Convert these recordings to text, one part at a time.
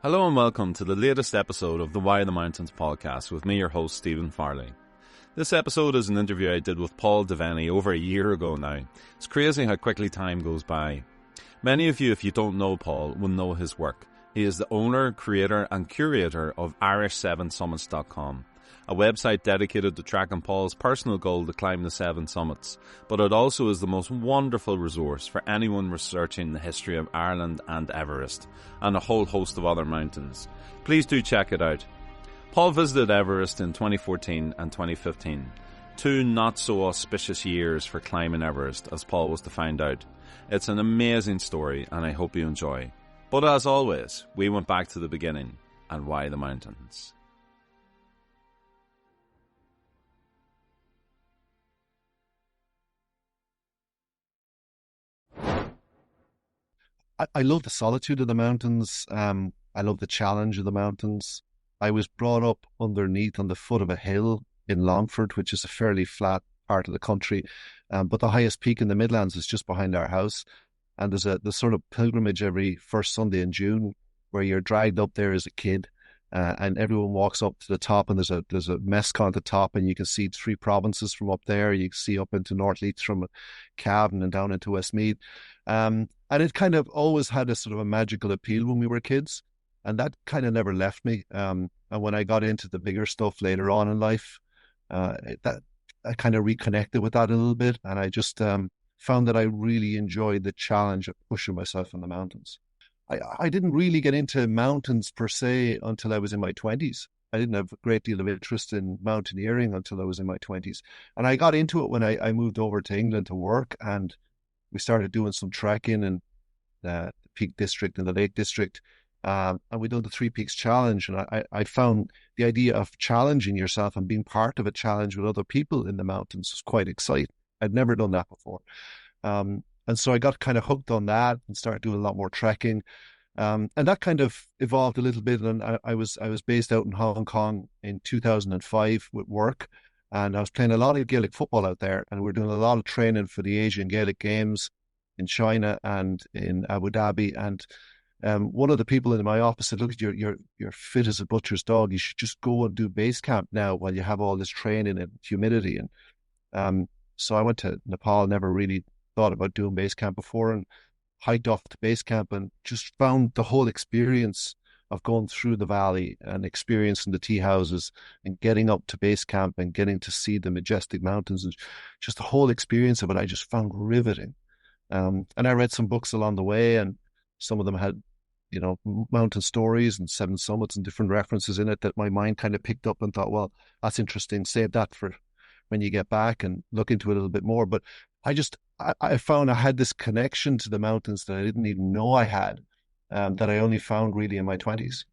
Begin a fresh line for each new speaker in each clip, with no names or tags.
Hello and welcome to the latest episode of the Why the Mountains podcast with me, your host, Stephen Farley. This episode is an interview I did with Paul Devaney over a year ago now. It's crazy how quickly time goes by. Many of you, if you don't know Paul, will know his work. He is the owner, creator and curator of Irish7summits.com, a website dedicated to tracking Paul's personal goal to climb the 7 summits, but it also is the most wonderful resource for anyone researching the history of Ireland and Everest, and a whole host of other mountains. Please do check it out. Paul visited Everest in 2014 and 2015, 2 not so auspicious years for climbing Everest, as Paul was to find out. It's an amazing story and I hope you enjoy. But as always, we went back to the beginning and why the mountains.
I love the solitude of the mountains. I love the challenge of the mountains. I was brought up underneath on the foot of a hill in Longford, which is a fairly flat part of the country. But the highest peak in the Midlands is just behind our house. And there's the sort of pilgrimage every first Sunday in June where you're dragged up there as a kid. And everyone walks up to the top, and there's a mescal at the top, and you can see 3 provinces from up there. You can see up into North Leith from Cavan and down into Westmeath. And it kind of always had a sort of a magical appeal when we were kids, and that kind of never left me. And when I got into the bigger stuff later on in life, that I kind of reconnected with that a little bit, and I just found that I really enjoyed the challenge of pushing myself in the mountains. I didn't really get into mountains per se until I was in my 20s. I didn't have a great deal of interest in mountaineering until I was in my 20s. And I got into it when I moved over to England to work, and we started doing some trekking in the Peak District and the Lake District. And we done the 3 Peaks Challenge. And I found the idea of challenging yourself and being part of a challenge with other people in the mountains was quite exciting. I'd never done that before. And so I got kind of hooked on that and started doing a lot more trekking. And that kind of evolved a little bit. And I was based out in Hong Kong in 2005 with work. And I was playing a lot of Gaelic football out there. And we were doing a lot of training for the Asian Gaelic Games in China and in Abu Dhabi. And one of the people in my office said, look, you're fit as a butcher's dog. You should just go and do base camp now while you have all this training and humidity. And so I went to Nepal, never really thought about doing base camp before, and hiked off to base camp and just found the whole experience of going through the valley and experiencing the tea houses and getting up to base camp and getting to see the majestic mountains, and just the whole experience of it I just found riveting. And I read some books along the way, and some of them had, mountain stories and 7 summits and different references in it that my mind kind of picked up and thought, well, that's interesting. Save that for when you get back and look into it a little bit more. But I found I had this connection to the mountains that I didn't even know I had, that I only found really in my 20s.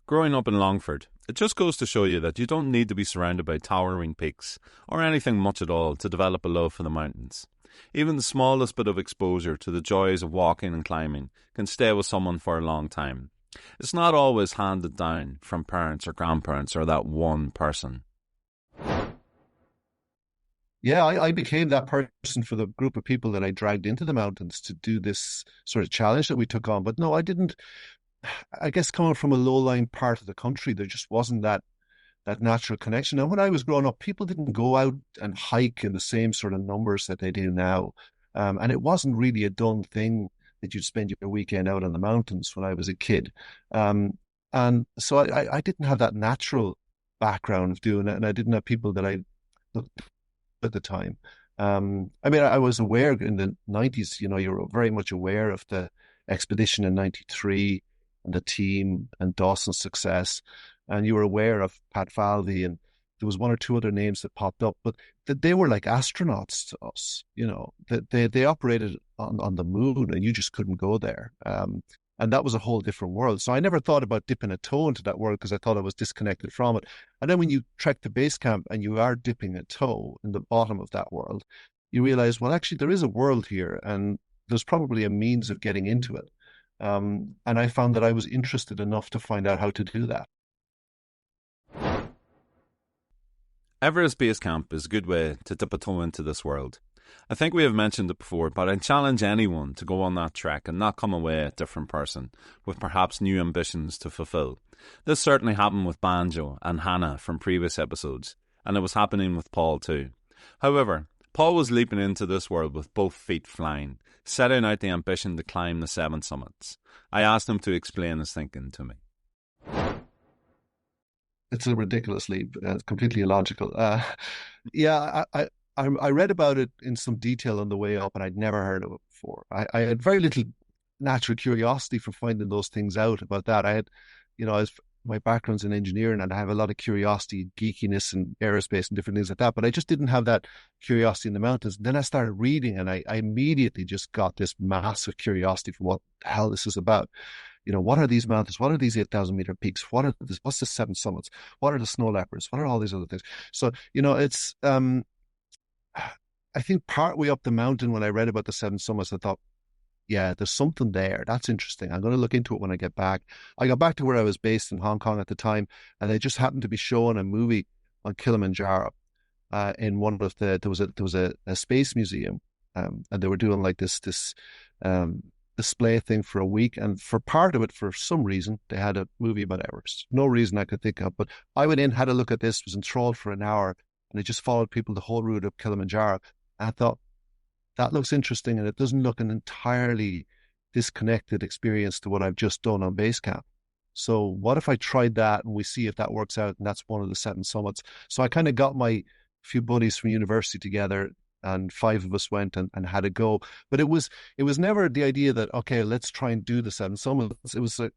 Growing up in Longford, it just goes to show you that you don't need to be surrounded by towering peaks or anything much at all to develop a love for the mountains. Even the smallest bit of exposure to the joys of walking and climbing can stay with someone for a long time. It's not always handed down from parents or grandparents or that one person.
Yeah, I became that person for the group of people that I dragged into the mountains to do this sort of challenge that we took on. But no, I didn't. I guess coming from a low-lying part of the country, there just wasn't that natural connection. And when I was growing up, people didn't go out and hike in the same sort of numbers that they do now. And it wasn't really a done thing that you'd spend your weekend out on the mountains when I was a kid. And so I didn't have that natural background of doing it, and I didn't have people that I looked at the time. I mean, I was aware in the 90s, you were very much aware of the expedition in 93 and the team and Dawson's success. And you were aware of Pat Falvey, and there was 1 or 2 other names that popped up, but they were like astronauts to us, they operated on the moon and you just couldn't go there. And that was a whole different world. So I never thought about dipping a toe into that world because I thought I was disconnected from it. And then when you trek to base camp and you are dipping a toe in the bottom of that world, you realize, well, actually there is a world here and there's probably a means of getting into it. And I found that I was interested enough to find out how to do that.
Everest Base Camp is a good way to dip a toe into this world. I think we have mentioned it before, but I challenge anyone to go on that trek and not come away a different person, with perhaps new ambitions to fulfill. This certainly happened with Banjo and Hannah from previous episodes, and it was happening with Paul too. However, Paul was leaping into this world with both feet flying, setting out the ambition to climb the 7 summits. I asked him to explain his thinking to me.
It's a ridiculous leap. It's completely illogical. I read about it in some detail on the way up, and I'd never heard of it before. I had very little natural curiosity for finding those things out about that. I had, my background's in engineering, and I have a lot of curiosity, geekiness, and aerospace and different things like that. But I just didn't have that curiosity in the mountains. And then I started reading, and I immediately just got this massive curiosity for what the hell this is about. What are these mountains? What are these 8,000-meter peaks? What's the 7 summits? What are the snow leopards? What are all these other things? So, it's, I think partway up the mountain when I read about the 7 summits, I thought, yeah, there's something there. That's interesting. I'm going to look into it when I get back. I got back to where I was based in Hong Kong at the time, and they just happened to be showing a movie on Kilimanjaro in one of there was a space museum, and they were doing like this display thing for a week, and for part of it, for some reason, they had a movie about Everest. No reason I could think of, but I went in, had a look at this, was enthralled for an hour, and I just followed people the whole route up Kilimanjaro. And I thought, that looks interesting, and it doesn't look an entirely disconnected experience to what I've just done on base camp. So what if I tried that and we see if that works out, and that's one of the 7 summits. So I kind of got my few buddies from university together, and 5 of us went and had a go. But it was never the idea that, okay, let's try and do the 7 summits. It was like,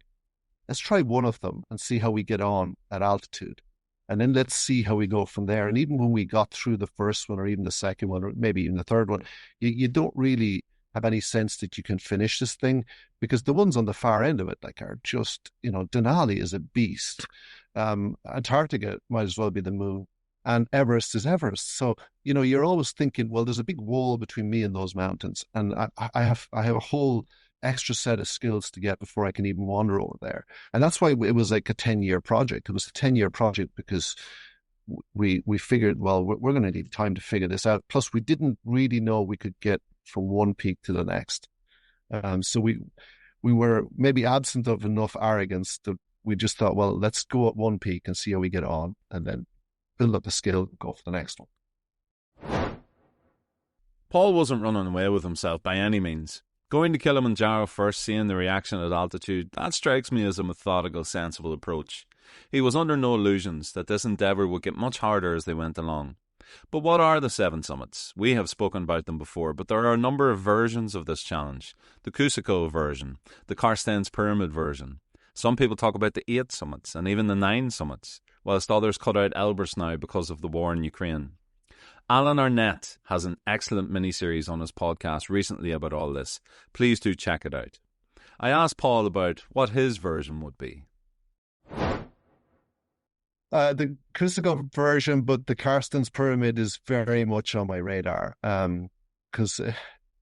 let's try one of them and see how we get on at altitude. And then let's see how we go from there. And even when we got through the first one, or even the second one, or maybe even the third one, you don't really have any sense that you can finish this thing, because the ones on the far end of it, like, are just, Denali is a beast. Antarctica might as well be the moon, and Everest is Everest. So, you're always thinking, well, there's a big wall between me and those mountains, and I have a whole extra set of skills to get before I can even wander over there. And that's why it was like a 10-year project. It was a 10-year project because we figured, well, we're going to need time to figure this out. Plus, we didn't really know we could get from one peak to the next. So we were maybe absent of enough arrogance that we just thought, well, let's go at one peak and see how we get on, and then build up the skill, go for the next one.
Paul wasn't running away with himself by any means. Going to Kilimanjaro first, seeing the reaction at altitude, that strikes me as a methodical, sensible approach. He was under no illusions that this endeavour would get much harder as they went along. But what are the 7 summits? We have spoken about them before, but there are a number of versions of this challenge. The Cusco version, the Carstensz Pyramid version. Some people talk about the 8 summits and even the 9 summits, whilst others cut out Elbrus now because of the war in Ukraine. Alan Arnett has an excellent mini-series on his podcast recently about all this. Please do check it out. I asked Paul about what his version would be.
The Cusco version, but the Carstensz Pyramid is very much on my radar, because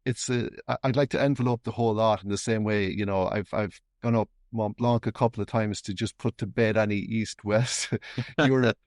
I'd like to envelope the whole lot in the same way. I've gone up Mont Blanc a couple of times to just put to bed any East-West Europe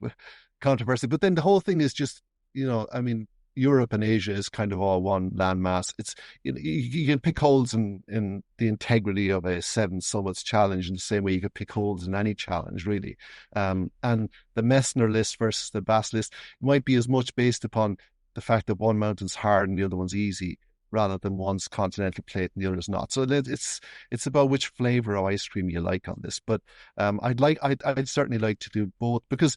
controversy. But then the whole thing is just, Europe and Asia is kind of all one landmass. It's, you can pick holes in the integrity of a 7 summits challenge in the same way you could pick holes in any challenge, really. And the Messner list versus the Bass list might be as much based upon the fact that one mountain's hard and the other one's easy, rather than one's continental plate and the other's not. So it's about which flavor of ice cream you like on this. But I'd certainly like to do both, because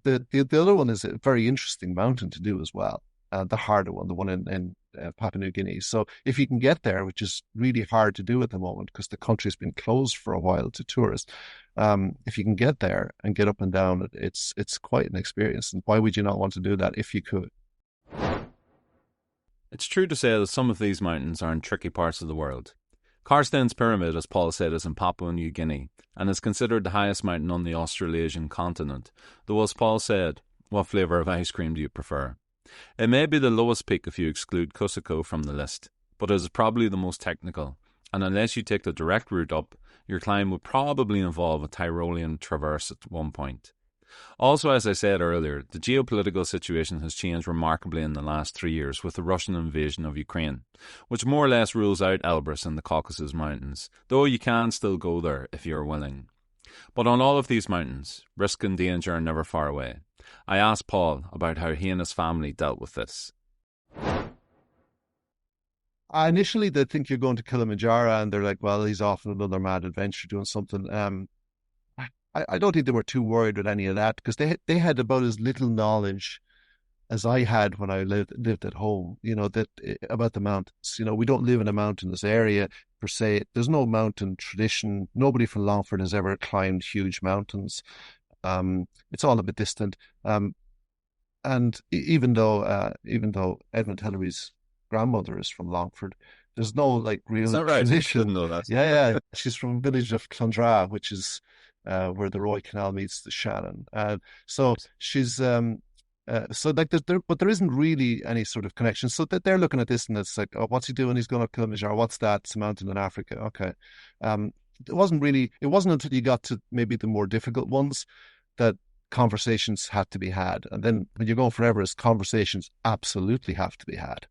the other one is a very interesting mountain to do as well. The harder one, the one in Papua New Guinea. So if you can get there, which is really hard to do at the moment because the country's been closed for a while to tourists, if you can get there and get up and down, it's quite an experience. And why would you not want to do that if you could?
It's true to say that some of these mountains are in tricky parts of the world. Carstensz Pyramid, as Paul said, is in Papua New Guinea and is considered the highest mountain on the Australasian continent, though as Paul said, what flavour of ice cream do you prefer? It may be the lowest peak if you exclude Cusco from the list, but it is probably the most technical, and unless you take the direct route up, your climb would probably involve a Tyrolean traverse at one point. Also, as I said earlier, the geopolitical situation has changed remarkably in the last 3 years with the Russian invasion of Ukraine, which more or less rules out Elbrus and the Caucasus Mountains, though you can still go there if you are willing. But on all of these mountains, risk and danger are never far away. I asked Paul about how he and his family dealt with this.
Initially, they think you're going to Kilimanjaro, and they're like, well, he's off on another mad adventure doing something. I don't think they were too worried with any of that, because they had about as little knowledge as I had when I lived at home, about the mountains. We don't live in a mountainous area per se. There's no mountain tradition. Nobody from Longford has ever climbed huge mountains. It's all a bit distant. And even though Edmund Hillary's grandmother is from Longford, there's no like real
Is that right?
tradition.
Didn't know that.
Yeah. She's from a village of Clondra, which is where the Roy Canal meets the Shannon. So she's so like but there isn't really any sort of connection. So that they're looking at this and it's like, oh, what's he doing? He's going up Kilimanjaro. What's that? It's a mountain in Africa. Okay. It wasn't until you got to maybe the more difficult ones that conversations had to be had. And then when you're going for Everest, conversations absolutely have to be had.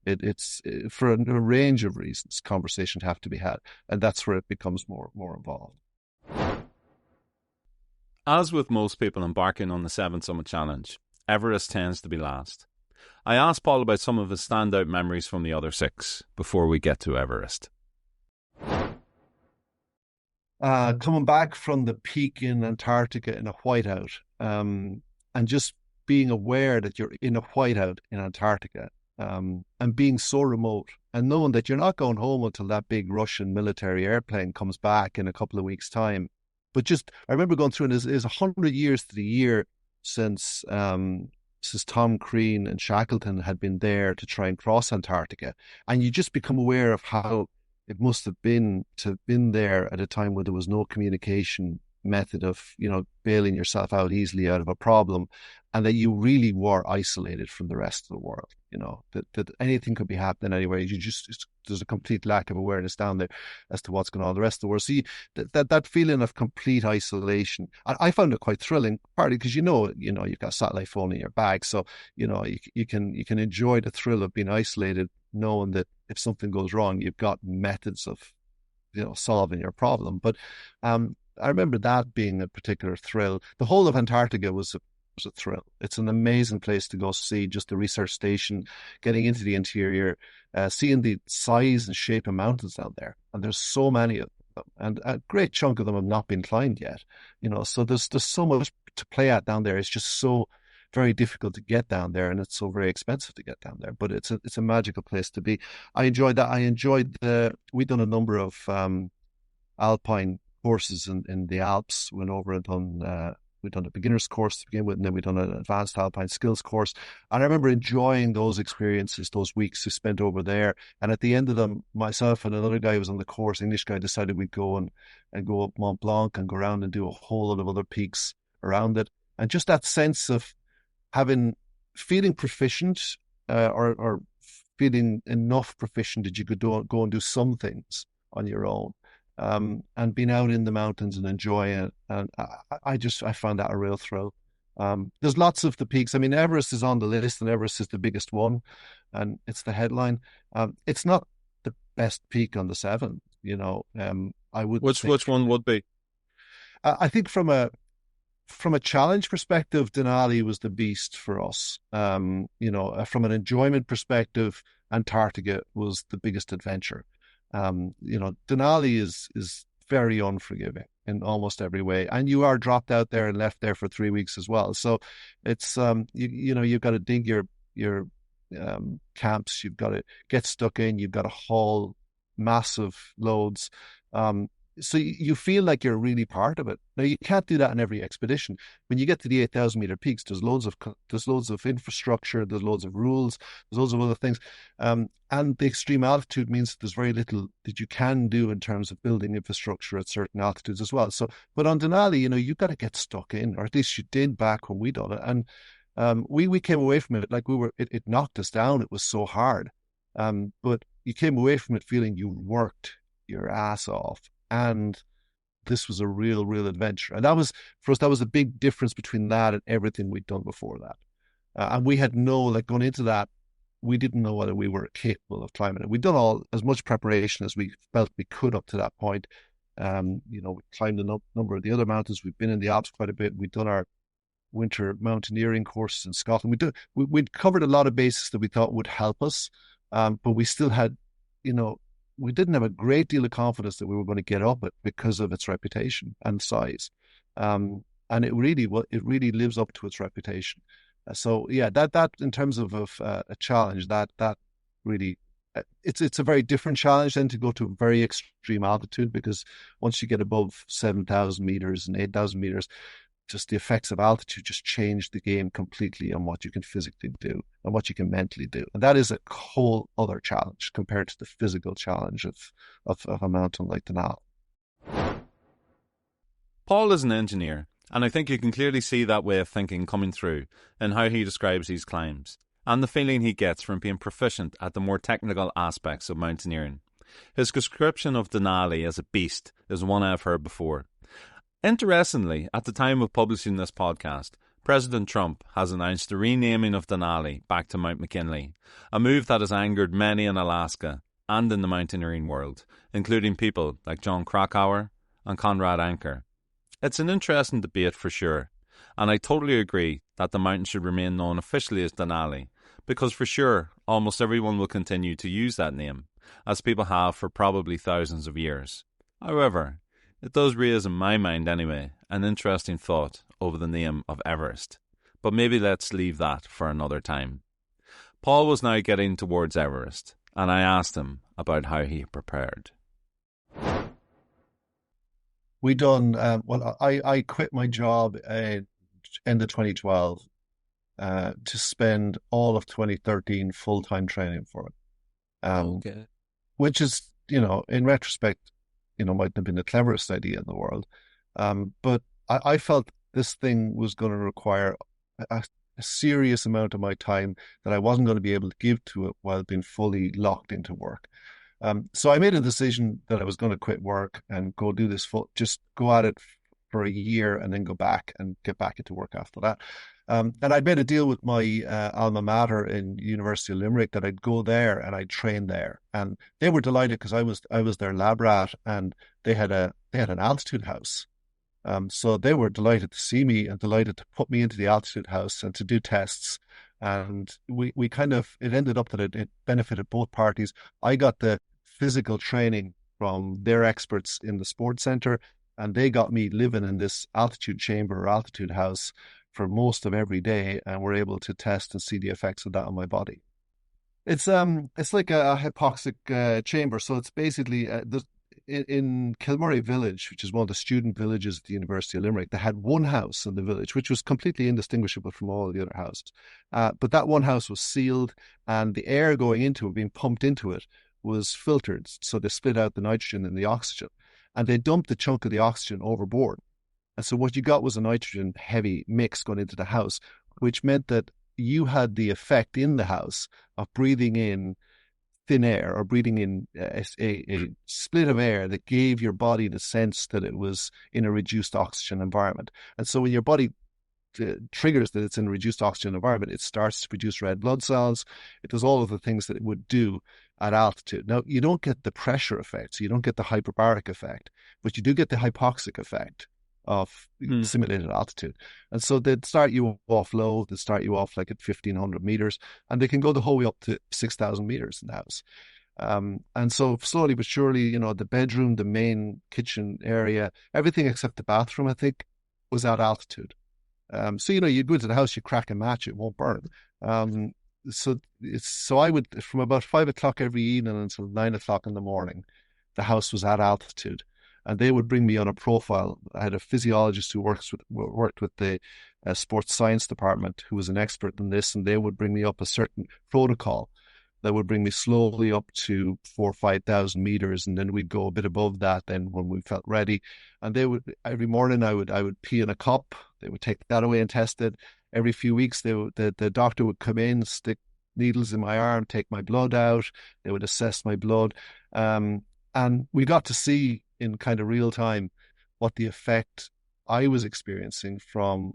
It's for a range of reasons, conversations have to be had, and that's where it becomes more involved.
As with most people embarking on the Seven Summit Challenge, Everest tends to be last. I asked Paul about some of his standout memories from the other 6 before we get to Everest.
Coming back from the peak in Antarctica in a whiteout, and just being aware that you're in a whiteout in Antarctica, and being so remote, and knowing that you're not going home until that big Russian military airplane comes back in a couple of weeks' time. But just, I remember going through, and it's 100 years to the year since Tom Crean and Shackleton had been there to try and cross Antarctica, and you just become aware of how it must have been to have been there at a time where there was no communication method of, bailing yourself out easily out of a problem, and that you really were isolated from the rest of the world, that anything could be happening anywhere. There's a complete lack of awareness down there as to what's going on in the rest of the world. So that feeling of complete isolation, I found it quite thrilling, partly because, you've got a satellite phone in your bag. So, you can enjoy the thrill of being isolated, knowing that if something goes wrong, you've got methods of, solving your problem. But, I remember that being a particular thrill. The whole of Antarctica was a thrill. It's an amazing place to go see, just the research station, getting into the interior, seeing the size and shape of mountains down there. And there's so many of them, and a great chunk of them have not been climbed yet. So there's so much to play at down there. It's just so very difficult to get down there, and it's so very expensive to get down there. But it's a magical place to be. I enjoyed that. We've done a number of alpine courses in the Alps. Went over and we'd done a beginner's course to begin with, and then we'd done an advanced alpine skills course. And I remember enjoying those experiences, those weeks we spent over there. And at the end of them, myself and another guy who was on the course, English guy, decided we'd go and go up Mont Blanc and go around and do a whole lot of other peaks around it. And just that sense of feeling proficient, or feeling enough proficient that you could go and do some things on your own. And being out in the mountains and enjoying it. And I found that a real thrill. There's lots of the peaks. I mean, Everest is on the list, and Everest is the biggest one, and it's the headline. It's not the best peak on the 7, I would
Which one would be?
I think from a challenge perspective, Denali was the beast for us. From an enjoyment perspective, Antarctica was the biggest adventure. Denali is very unforgiving in almost every way, and you are dropped out there and left there for 3 weeks as well. So it's you've got to dig your camps, you've got to get stuck in, you've got to haul massive loads. So you feel like you're really part of it. Now, you can't do that in every expedition. When you get to the 8,000 meter peaks, there's loads of infrastructure, there's loads of rules, there's loads of other things. And the extreme altitude means there's very little that you can do in terms of building infrastructure at certain altitudes as well. So, but on Denali, you've got to get stuck in, or at least you did back when we done it. And we came away from it like it knocked us down. It was so hard. But you came away from it feeling you worked your ass off. And this was a real adventure. And that was, for us, that was a big difference between that and everything we'd done before that. And we had going into that, we didn't know whether we were capable of climbing it. We'd done as much preparation as we felt we could up to that point. We climbed a number of the other mountains. We've been in the Alps quite a bit. We'd done our winter mountaineering courses in Scotland. We'd covered a lot of bases that we thought would help us, but we still had, we didn't have a great deal of confidence that we were going to get up it because of its reputation and size. And it really lives up to its reputation. So yeah, that in terms of a challenge, that really, it's a very different challenge than to go to a very extreme altitude, because once you get above 7,000 meters and 8,000 meters, just the effects of altitude just change the game completely on what you can physically do and what you can mentally do. And that is a whole other challenge compared to the physical challenge of a mountain like Denali.
Paul is an engineer, and I think you can clearly see that way of thinking coming through in how he describes these climbs, and the feeling he gets from being proficient at the more technical aspects of mountaineering. His description of Denali as a beast is one I've heard before. Interestingly, at the time of publishing this podcast, President Trump has announced the renaming of Denali back to Mount McKinley, a move that has angered many in Alaska and in the mountaineering world, including people like John Krakauer and Conrad Anker. It's an interesting debate for sure, and I totally agree that the mountain should remain known officially as Denali, because for sure almost everyone will continue to use that name, as people have for probably thousands of years. However, it does raise, in my mind anyway, an interesting thought over the name of Everest. But maybe let's leave that for another time. Paul was now getting towards Everest, and I asked him about how he prepared.
I quit my job end of 2012 to spend all of 2013 full-time training for it.
Okay.
Which is, in retrospect, might have been the cleverest idea in the world. But I felt this thing was going to require a serious amount of my time that I wasn't going to be able to give to it while being fully locked into work. So I made a decision that I was going to quit work and go do this just go at it for a year and then go back and get back into work after that. And I'd made a deal with my alma mater in University of Limerick that I'd go there and I'd train there, and they were delighted because I was their lab rat, and they had an altitude house. So they were delighted to see me and delighted to put me into the altitude house and to do tests. And it ended up that it benefited both parties. I got the physical training from their experts in the sports center, and they got me living in this altitude chamber or altitude house for most of every day, and were able to test and see the effects of that on my body. It's like a hypoxic chamber. So it's basically in Kilmurray Village, which is one of the student villages at the University of Limerick. They had one house in the village, which was completely indistinguishable from all the other houses. But that one house was sealed, and the air going into it, being pumped into it, was filtered. So they split out the nitrogen and the oxygen, and they dumped a chunk of the oxygen overboard. And so what you got was a nitrogen heavy mix going into the house, which meant that you had the effect in the house of breathing in thin air, or breathing in a split of air that gave your body the sense that it was in a reduced oxygen environment. And so when your body triggers that it's in a reduced oxygen environment, it starts to produce red blood cells. It does all of the things that it would do at altitude. Now, you don't get the pressure effect, so you don't get the hyperbaric effect, but you do get the hypoxic effect of simulated altitude. And so they'd start you off low, they'd start you off like at 1,500 meters, and they can go the whole way up to 6,000 meters in the house. And so slowly but surely, the bedroom, the main kitchen area, everything except the bathroom, I think, was at altitude. So, you go into the house, you crack a match, it won't burn. So I would, from about 5 o'clock every evening until 9 o'clock in the morning, the house was at altitude. And they would bring me on a profile. I had a physiologist who worked with the sports science department, who was an expert in this, and they would bring me up a certain protocol that would bring me slowly up to 4,000 or 5,000 meters, and then we'd go a bit above that. Then when we felt ready, and they would every morning I would pee in a cup. They would take that away and test it. Every few weeks, the doctor would come in, stick needles in my arm, take my blood out. They would assess my blood, and we got to see in kind of real time what the effect I was experiencing from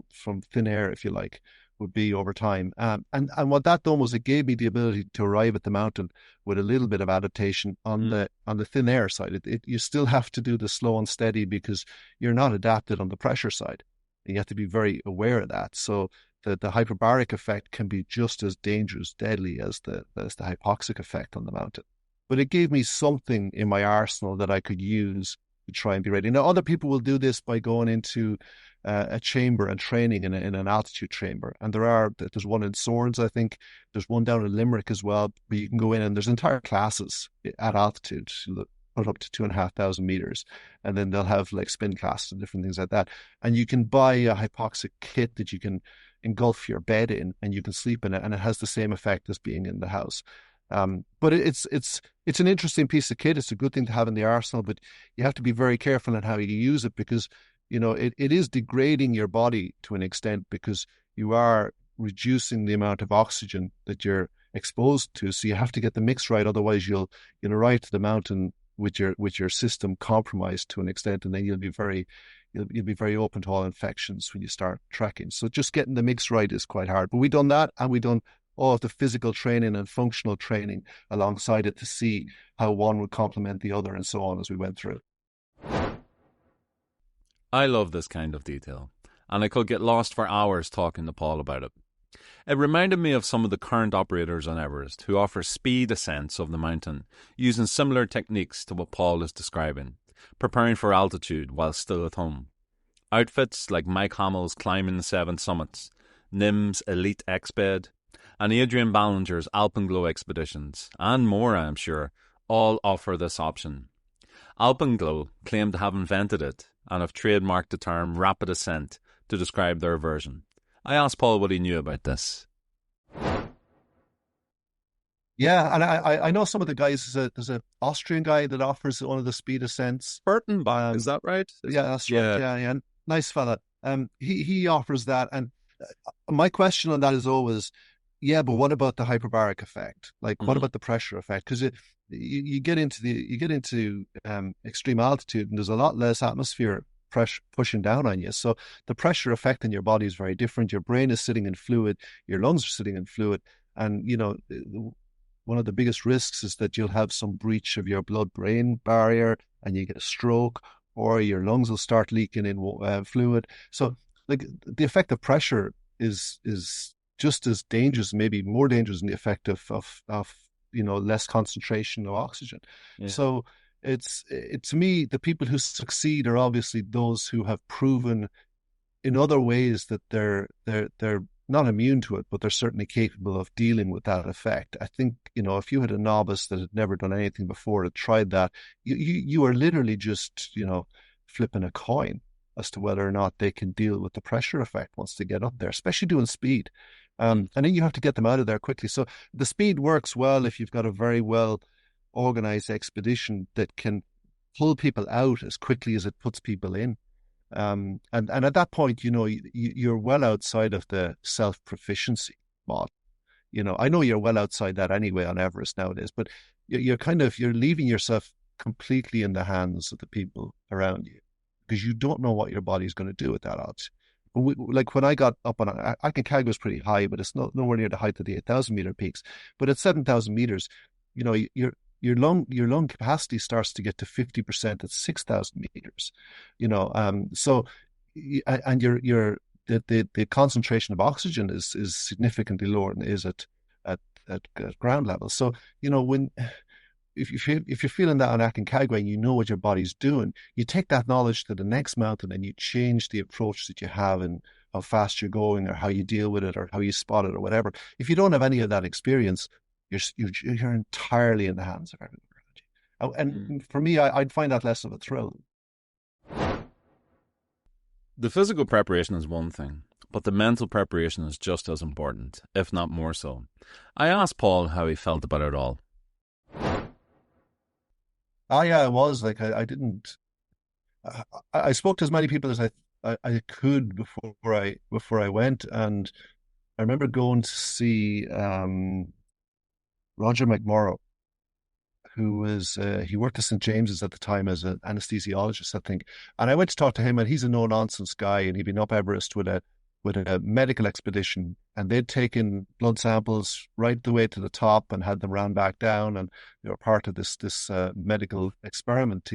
thin air, if you like, would be over time. And what that done was it gave me the ability to arrive at the mountain with a little bit of adaptation on
Mm.
the thin air side. You still have to do the slow and steady because you're not adapted on the pressure side. And you have to be very aware of that. So the hyperbaric effect can be just as dangerous, deadly as the hypoxic effect on the mountain. But it gave me something in my arsenal that I could use to try and be ready. Now, other people will do this by going into a chamber and training in an altitude chamber. And there's one in Swords, I think. There's one down in Limerick as well, where you can go in and there's entire classes at altitude, put up to 2,500 meters. And then they'll have like spin classes and different things like that. And you can buy a hypoxic kit that you can engulf your bed in and you can sleep in it. And it has the same effect as being in the house. But it's an interesting piece of kit. It's a good thing to have in the arsenal, but you have to be very careful in how you use it because, it is degrading your body to an extent because you are reducing the amount of oxygen that you're exposed to. So you have to get the mix right. Otherwise you'll arrive to the mountain with your system compromised to an extent, and then you'll be very open to all infections when you start trekking. So just getting the mix right is quite hard. But we done that, and we done all of the physical training and functional training alongside it to see how one would complement the other and so on as we went through.
I love this kind of detail, and I could get lost for hours talking to Paul about it. It reminded me of some of the current operators on Everest who offer speed ascents of the mountain using similar techniques to what Paul is describing, preparing for altitude while still at home. Outfits like Mike Hamill's Climbing the Seven Summits, Nim's Elite X-Bed, and Adrian Ballinger's Alpenglow expeditions, and more, I am sure, all offer this option. Alpenglow claim to have invented it and have trademarked the term rapid ascent to describe their version. I asked Paul what he knew about this.
Yeah, and I know some of the guys. There's a Austrian guy that offers one of the speed ascents.
Burtenbach, is that right?
Yeah, that's right.
Yeah.
Yeah. Nice fella. He offers that, and my question on that is always, yeah, but what about the hyperbaric effect? Like, what
Mm-hmm.
about the pressure effect? Because you get into extreme altitude, and there's a lot less atmosphere pressure pushing down on you. So the pressure effect in your body is very different. Your brain is sitting in fluid, your lungs are sitting in fluid, and one of the biggest risks is that you'll have some breach of your blood-brain barrier, and you get a stroke, or your lungs will start leaking in fluid. So, like the effect of pressure is just as dangerous, maybe more dangerous than the effect of less concentration of oxygen.
Yeah.
So to me, the people who succeed are obviously those who have proven in other ways that they're not immune to it, but they're certainly capable of dealing with that effect. I think, if you had a novice that had never done anything before that tried that, you are literally just, flipping a coin as to whether or not they can deal with the pressure effect once they get up there, especially doing speed. And then you have to get them out of there quickly. So the speed works well if you've got a very well organized expedition that can pull people out as quickly as it puts people in. And at that point, you're well outside of the self-proficiency model. I know you're well outside that anyway on Everest nowadays, but you're leaving yourself completely in the hands of the people around you because you don't know what your body's going to do at that altitude. Like when I got up on Aconcagua was pretty high, but it's nowhere near the height of the 8,000-meter peaks. But at 7,000 meters, your lung capacity starts to get to 50% at 6,000 meters. So and the concentration of oxygen is significantly lower than it is at ground level. So when if you're feeling that on Aconcagua and you know what your body's doing, you take that knowledge to the next mountain and you change the approach that you have and how fast you're going or how you deal with it or how you spot it or whatever. If you don't have any of that experience, you're entirely in the hands of everyone around you. And for me, I'd find that less of a thrill.
The physical preparation is one thing, but the mental preparation is just as important, if not more so. I asked Paul how he felt about it all.
Yeah, it was like I didn't. I spoke to as many people as I could before I went, and I remember going to see Roger McMorrow, who was, he worked at St. James's at the time as an anesthesiologist, I think. And I went to talk to him, and he's a no-nonsense guy, and he'd been up Everest with a medical expedition, and they'd taken blood samples right the way to the top and had them ran back down, and they were part of this medical experiment.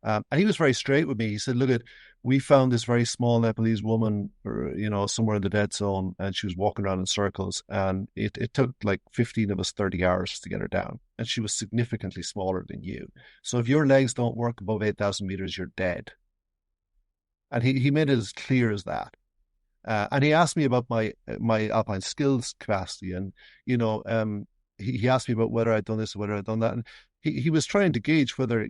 And he was very straight with me. He said, "Look, we found this very small Nepalese woman, somewhere in the dead zone, and she was walking around in circles, and it took like 15 of us 30 hours to get her down, and she was significantly smaller than you. So if your legs don't work above 8,000 meters, you're dead." And he made it as clear as that. And he asked me about my alpine skills capacity, and he asked me about whether I'd done this or whether I'd done that, and he was trying to gauge whether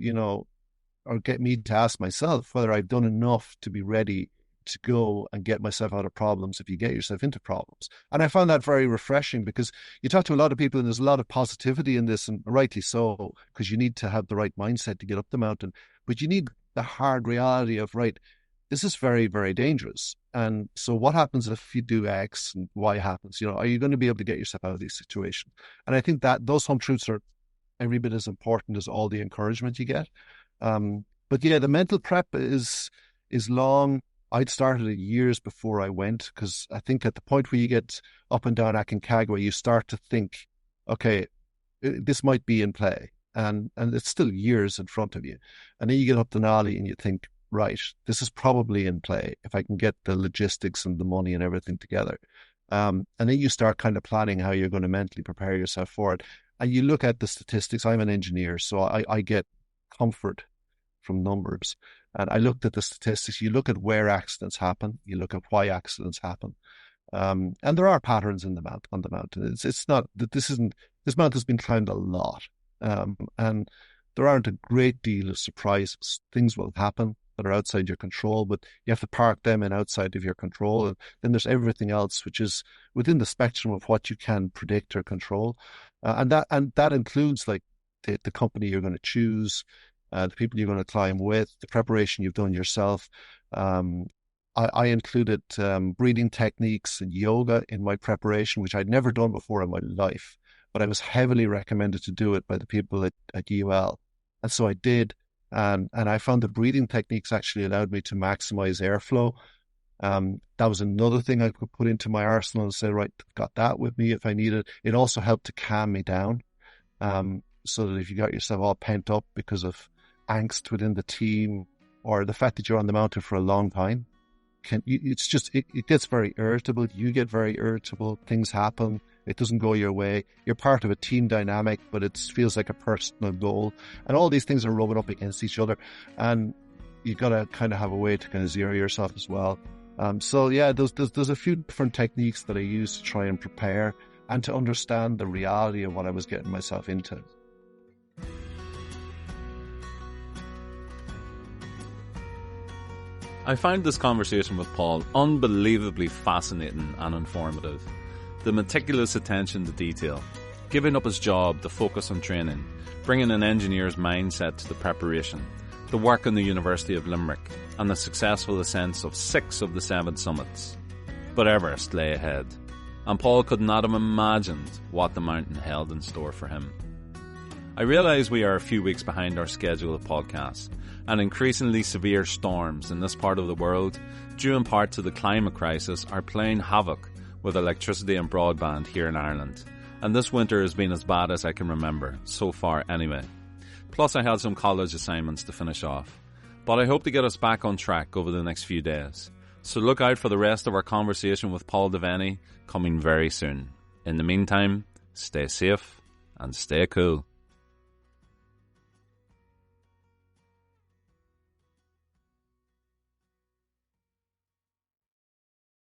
or get me to ask myself whether I've done enough to be ready to go and get myself out of problems if you get yourself into problems. And I found that very refreshing, because you talk to a lot of people and there's a lot of positivity in this, and rightly so, because you need to have the right mindset to get up the mountain, but you need the hard reality of, right, this is very, very dangerous. And so what happens if you do X and Y happens? Are you going to be able to get yourself out of these situations? And I think that those home truths are every bit as important as all the encouragement you get. But yeah, the mental prep is long. I'd started it years before I went, because I think at the point where you get up and down Aconcagua, you start to think, okay, this might be in play. And it's still years in front of you. And then you get up Denali and you think, right, this is probably in play if I can get the logistics and the money and everything together. And then you start kind of planning how you're going to mentally prepare yourself for it. And you look at the statistics. I'm an engineer, so I get comfort from numbers. And I looked at the statistics. You look at where accidents happen. You look at why accidents happen. And there are patterns on the mountain. It's not that this mountain's been climbed a lot. And there aren't a great deal of surprises. Things will happen that are outside your control, but you have to park them in outside of your control. And then there's everything else, which is within the spectrum of what you can predict or control. And that includes like the company you're going to choose, the people you're going to climb with, the preparation you've done yourself. I included breathing techniques and yoga in my preparation, which I'd never done before in my life, but I was heavily recommended to do it by the people at UL. And so I did. And I found the breathing techniques actually allowed me to maximize airflow. That was another thing I could put into my arsenal and say, right, got that with me if I need it. It also helped to calm me down. So that if you got yourself all pent up because of angst within the team or the fact that you're on the mountain for a long time, it gets very irritable. You get very irritable. Things happen. It doesn't go your way. You're part of a team dynamic, but it feels like a personal goal. And all these things are rubbing up against each other. And you've got to kind of have a way to kind of zero yourself as well. So yeah, there's a few different techniques that I use to try and prepare and to understand the reality of what I was getting myself into.
I found this conversation with Paul unbelievably fascinating and informative. The meticulous attention to detail, giving up his job to focus on training, bringing an engineer's mindset to the preparation, the work in the University of Limerick, and the successful ascents of 6 of the 7 summits. But Everest lay ahead, and Paul could not have imagined what the mountain held in store for him. I realise we are a few weeks behind our schedule of podcasts, and increasingly severe storms in this part of the world, due in part to the climate crisis, are playing havoc with electricity and broadband here in Ireland. And this winter has been as bad as I can remember, so far anyway. Plus I had some college assignments to finish off. But I hope to get us back on track over the next few days. So look out for the rest of our conversation with Paul Devaney coming very soon. In the meantime, stay safe and stay cool.